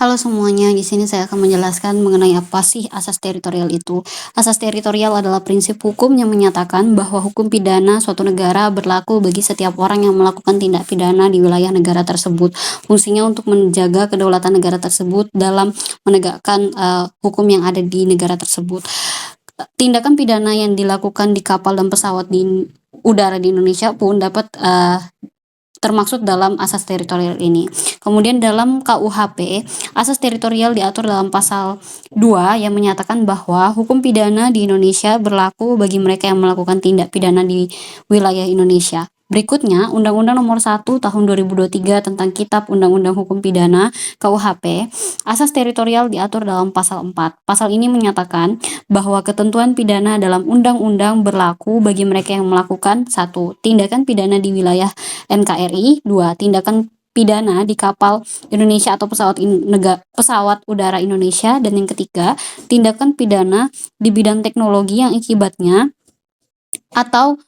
Halo semuanya, di sini saya akan menjelaskan mengenai apa sih asas teritorial itu. Asas teritorial adalah prinsip hukum yang menyatakan bahwa hukum pidana suatu negara berlaku bagi setiap orang yang melakukan tindak pidana di wilayah negara tersebut. Fungsinya untuk menjaga kedaulatan negara tersebut dalam menegakkan hukum yang ada di negara tersebut. Tindakan pidana yang dilakukan di kapal dan pesawat di udara di Indonesia pun dapat termaksud dalam asas teritorial ini. Kemudian dalam KUHP, asas teritorial diatur dalam pasal 2 yang menyatakan bahwa hukum pidana di Indonesia berlaku bagi mereka yang melakukan tindak pidana di wilayah Indonesia. Berikutnya, Undang-Undang Nomor 1 Tahun 2023 tentang Kitab Undang-Undang Hukum Pidana (KUHP), asas teritorial diatur dalam pasal 4. Pasal ini menyatakan bahwa ketentuan pidana dalam undang-undang berlaku bagi mereka yang melakukan 1. Tindakan pidana di wilayah NKRI, 2. Tindakan pidana di kapal Indonesia atau pesawat udara Indonesia, dan yang ketiga, tindakan pidana di bidang teknologi yang akibatnya atau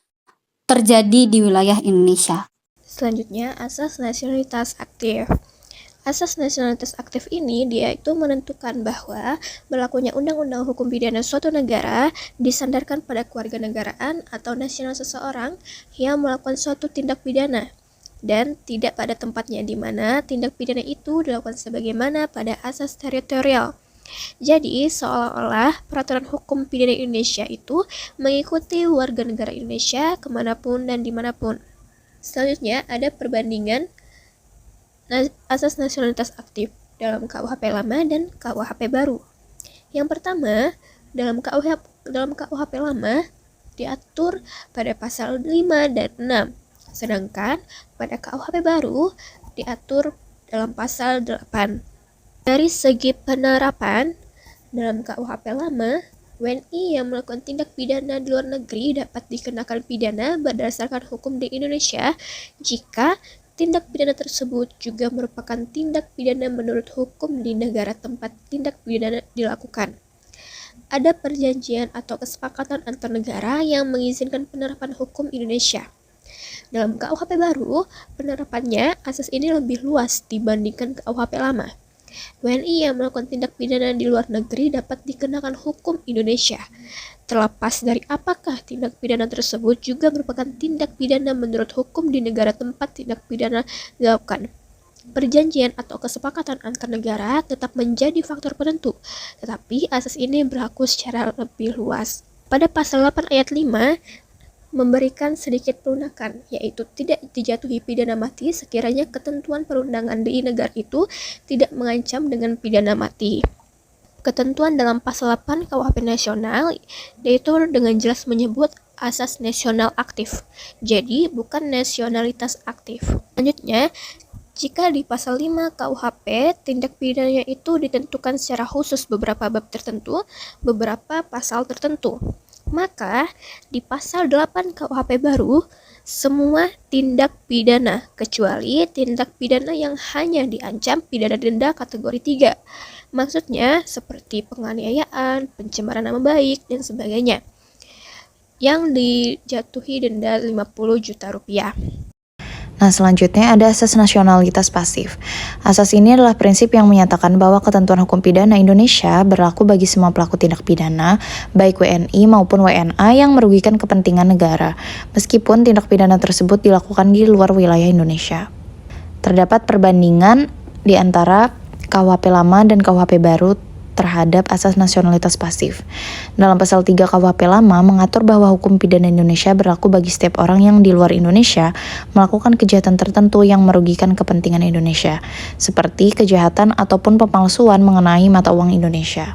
terjadi di wilayah Indonesia. Selanjutnya, asas nasionalitas aktif. Asas nasionalitas aktif ini dia itu menentukan bahwa berlakunya undang-undang hukum pidana suatu negara disandarkan pada kewarganegaraan atau nasional seseorang yang melakukan suatu tindak pidana dan tidak pada tempatnya, di mana tindak pidana itu dilakukan sebagaimana pada asas teritorial. Jadi, seolah-olah peraturan hukum pidana Indonesia itu mengikuti warga negara Indonesia kemanapun dan dimanapun. Selanjutnya, ada perbandingan asas nasionalitas aktif dalam KUHP lama dan KUHP baru. Yang pertama, dalam KUHP lama diatur pada pasal 5 dan 6, sedangkan pada KUHP baru diatur dalam pasal 8. Dari segi penerapan, dalam KUHP lama, WNI yang melakukan tindak pidana di luar negeri dapat dikenakan pidana berdasarkan hukum di Indonesia jika tindak pidana tersebut juga merupakan tindak pidana menurut hukum di negara tempat tindak pidana dilakukan. Ada perjanjian atau kesepakatan antar negara yang mengizinkan penerapan hukum Indonesia. Dalam KUHP baru, penerapannya asas ini lebih luas dibandingkan KUHP lama. WNI yang melakukan tindak pidana di luar negeri dapat dikenakan hukum Indonesia, terlepas dari apakah tindak pidana tersebut juga merupakan tindak pidana menurut hukum di negara tempat tindak pidana dilakukan. Perjanjian atau kesepakatan antar negara tetap menjadi faktor penentu, tetapi asas ini berlaku secara lebih luas. Pada pasal 8 ayat 5, memberikan sedikit pelunakan, yaitu tidak dijatuhi pidana mati sekiranya ketentuan perundangan di negara itu tidak mengancam dengan pidana mati. Ketentuan dalam pasal 8 KUHP nasional yaitu dengan jelas menyebut asas nasional aktif, jadi bukan nasionalitas aktif. Selanjutnya, jika di pasal 5 KUHP tindak pidananya itu ditentukan secara khusus beberapa bab tertentu, beberapa pasal tertentu, maka di pasal 8 KUHP baru, semua tindak pidana kecuali tindak pidana yang hanya diancam pidana denda kategori 3. Maksudnya seperti penganiayaan, pencemaran nama baik, dan sebagainya, yang dijatuhi denda 50 juta rupiah. Nah, selanjutnya ada asas nasionalitas pasif. Asas ini adalah prinsip yang menyatakan bahwa ketentuan hukum pidana Indonesia berlaku bagi semua pelaku tindak pidana, baik WNI maupun WNA yang merugikan kepentingan negara, meskipun tindak pidana tersebut dilakukan di luar wilayah Indonesia. Terdapat perbandingan di antara KUHP lama dan KUHP baru terhadap asas nasionalitas pasif. Dalam pasal 3 KUHP lama mengatur bahwa hukum pidana Indonesia berlaku bagi setiap orang yang di luar Indonesia melakukan kejahatan tertentu yang merugikan kepentingan Indonesia, seperti kejahatan ataupun pemalsuan mengenai mata uang Indonesia.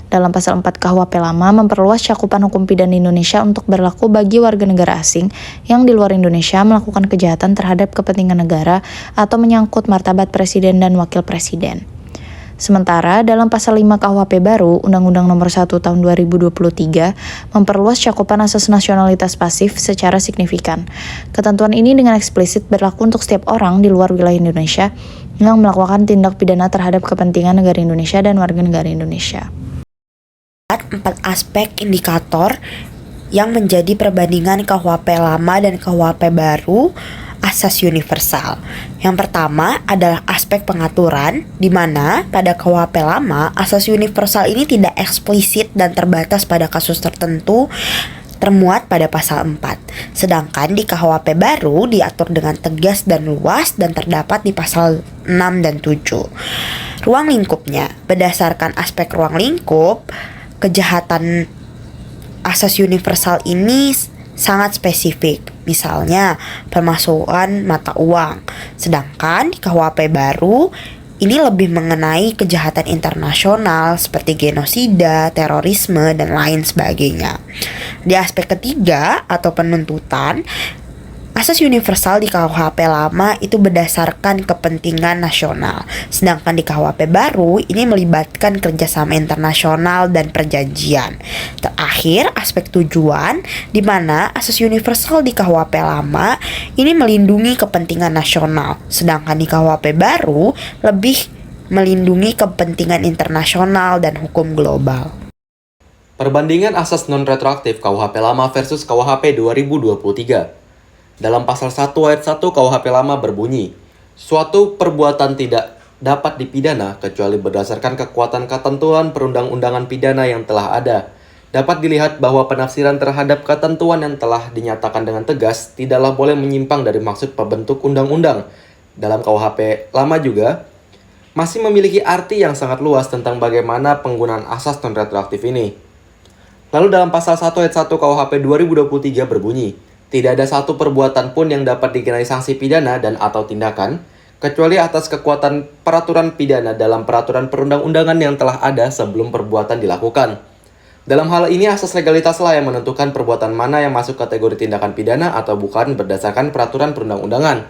Dalam pasal 4 KUHP lama memperluas cakupan hukum pidana Indonesia untuk berlaku bagi warga negara asing yang di luar Indonesia melakukan kejahatan terhadap kepentingan negara atau menyangkut martabat presiden dan wakil presiden. Sementara dalam pasal 5 KUHP baru, Undang-Undang Nomor 1 Tahun 2023 memperluas cakupan asas nasionalitas pasif secara signifikan. Ketentuan ini dengan eksplisit berlaku untuk setiap orang di luar wilayah Indonesia yang melakukan tindak pidana terhadap kepentingan negara Indonesia dan warga negara Indonesia. 4 aspek indikator yang menjadi perbandingan KUHP lama dan KUHP baru. asas universal. Yang pertama adalah aspek pengaturan, di mana pada KUHP lama, asas universal ini tidak eksplisit dan terbatas pada kasus tertentu termuat pada pasal 4. Sedangkan di KUHP baru diatur dengan tegas dan luas dan terdapat di pasal 6 dan 7. Ruang lingkupnya, berdasarkan aspek ruang lingkup, kejahatan asas universal ini sangat spesifik, misalnya pemalsuan mata uang. Sedangkan di KUHP baru ini lebih mengenai kejahatan internasional seperti genosida, terorisme, dan lain sebagainya. Di aspek ketiga atau penuntutan, asas universal di KUHP lama itu berdasarkan kepentingan nasional, sedangkan di KUHP baru ini melibatkan kerjasama internasional dan perjanjian. Terakhir, aspek tujuan, di mana asas universal di KUHP lama ini melindungi kepentingan nasional, sedangkan di KUHP baru lebih melindungi kepentingan internasional dan hukum global. Perbandingan asas non-retroaktif KUHP lama versus KUHP 2023. Dalam pasal 1 ayat 1 KUHP lama berbunyi, suatu perbuatan tidak dapat dipidana kecuali berdasarkan kekuatan ketentuan perundang-undangan pidana yang telah ada. Dapat dilihat bahwa penafsiran terhadap ketentuan yang telah dinyatakan dengan tegas tidaklah boleh menyimpang dari maksud pembentuk undang-undang. Dalam KUHP lama juga masih memiliki arti yang sangat luas tentang bagaimana penggunaan asas non-retroaktif ini. Lalu dalam pasal 1 ayat 1 KUHP 2023 berbunyi, tidak ada satu perbuatan pun yang dapat dikenai sanksi pidana dan atau tindakan, kecuali atas kekuatan peraturan pidana dalam peraturan perundang-undangan yang telah ada sebelum perbuatan dilakukan. Dalam hal ini, asas legalitaslah yang menentukan perbuatan mana yang masuk kategori tindakan pidana atau bukan berdasarkan peraturan perundang-undangan.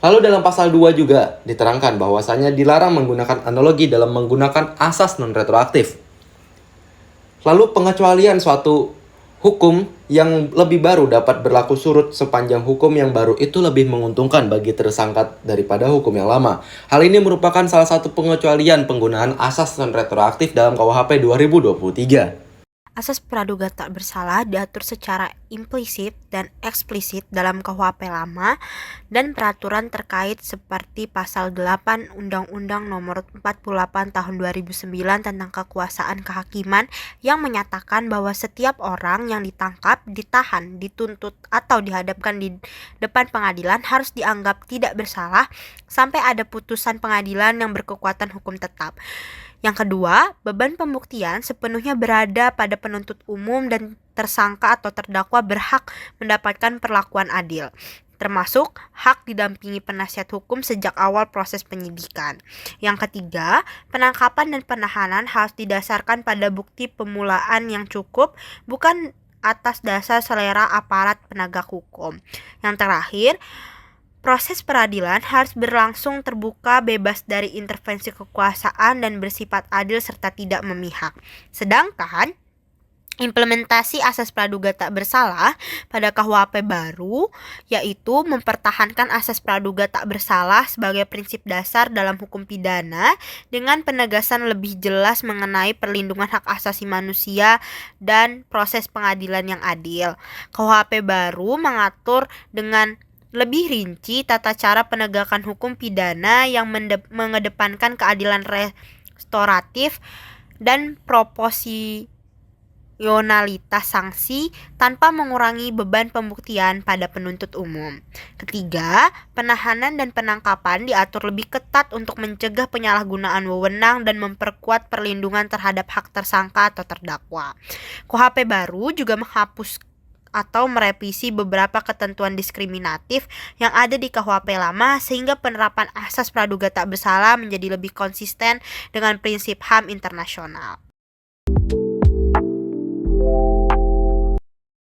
Lalu dalam pasal 2 juga diterangkan bahwasanya dilarang menggunakan analogi dalam menggunakan asas non-retroaktif. Lalu pengecualian suatu hukum yang lebih baru dapat berlaku surut sepanjang hukum yang baru itu lebih menguntungkan bagi tersangka daripada hukum yang lama. Hal ini merupakan salah satu pengecualian penggunaan asas non-retroaktif dalam KUHP 2023. Asas praduga tak bersalah diatur secara implisit dan eksplisit dalam KUHP lama dan peraturan terkait seperti pasal 8 Undang-Undang Nomor 48 Tahun 2009 tentang kekuasaan kehakiman yang menyatakan bahwa setiap orang yang ditangkap, ditahan, dituntut atau dihadapkan di depan pengadilan harus dianggap tidak bersalah sampai ada putusan pengadilan yang berkekuatan hukum tetap. Yang kedua, beban pembuktian sepenuhnya berada pada penuntut umum dan tersangka atau terdakwa berhak mendapatkan perlakuan adil, termasuk hak didampingi penasihat hukum sejak awal proses penyidikan. Yang ketiga, penangkapan dan penahanan harus didasarkan pada bukti pemulaan yang cukup, bukan atas dasar selera aparat penegak hukum. Yang terakhir, proses peradilan harus berlangsung terbuka, bebas dari intervensi kekuasaan dan bersifat adil serta tidak memihak. Sedangkan implementasi asas praduga tak bersalah pada KUHP baru yaitu mempertahankan asas praduga tak bersalah sebagai prinsip dasar dalam hukum pidana dengan penegasan lebih jelas mengenai perlindungan hak asasi manusia dan proses pengadilan yang adil. KUHP baru mengatur dengan lebih rinci tata cara penegakan hukum pidana yang mengedepankan keadilan restoratif dan proporsionalitas sanksi tanpa mengurangi beban pembuktian pada penuntut umum. Ketiga, penahanan dan penangkapan diatur lebih ketat untuk mencegah penyalahgunaan wewenang dan memperkuat perlindungan terhadap hak tersangka atau terdakwa. KUHP baru juga menghapus atau merevisi beberapa ketentuan diskriminatif yang ada di KUHP lama sehingga penerapan asas praduga tak bersalah menjadi lebih konsisten dengan prinsip HAM internasional.